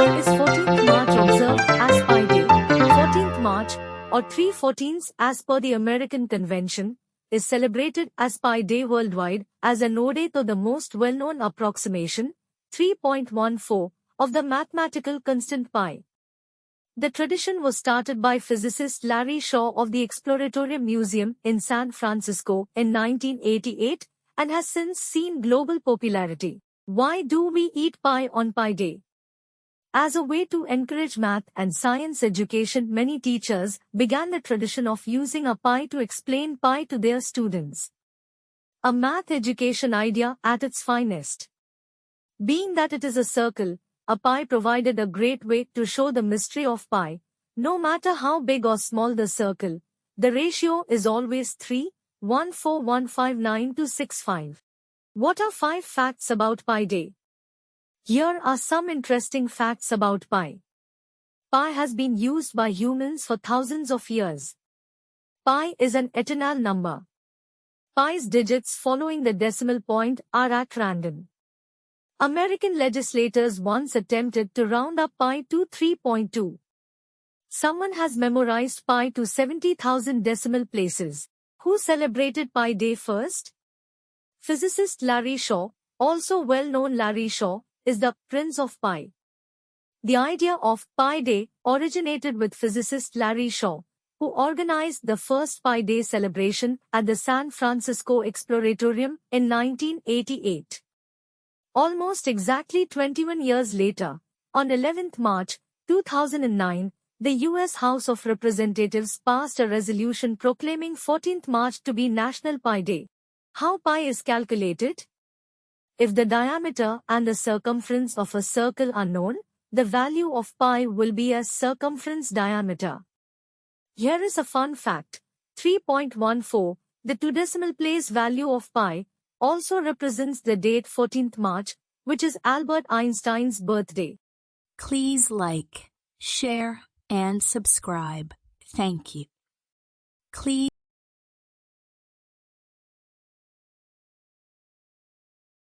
Why is 14th March observed as Pi Day? 14th March, or 3/14 as per the American Convention, is celebrated as Pi Day worldwide as an ode to the most well-known approximation, 3.14, of the mathematical constant pi. The tradition was started by physicist Larry Shaw of the Exploratorium Museum in San Francisco in 1988 and has since seen global popularity. Why do we eat pie on Pi Day? As a way to encourage math and science education, many teachers began the tradition of using a pie to explain pi to their students. A math education idea at its finest. Being that it is a circle, a pie provided a great way to show the mystery of pi. No matter how big or small the circle, the ratio is always 3:14159:65. What are 5 facts about Pi Day? Here are some interesting facts about pi. Pi has been used by humans for thousands of years. Pi is an eternal number. Pi's digits following the decimal point are at random. American legislators once attempted to round up pi to 3.2. Someone has memorized pi to 70,000 decimal places. Who celebrated Pi Day first? Physicist Larry Shaw, also well-known Larry Shaw, is the Prince of Pi. The idea of Pi Day originated with physicist Larry Shaw, who organized the first Pi Day celebration at the San Francisco Exploratorium in 1988. Almost exactly 21 years later, on 11th March 2009, the U.S. House of Representatives passed a resolution proclaiming 14th March to be National Pi Day. How pi is calculated? If the diameter and the circumference of a circle are known, the value of pi will be as circumference diameter. Here is a fun fact. 3.14, the 2 decimal place value of pi, also represents the date 14th March, which is Albert Einstein's birthday. Please like, share, and subscribe. Thank you. Please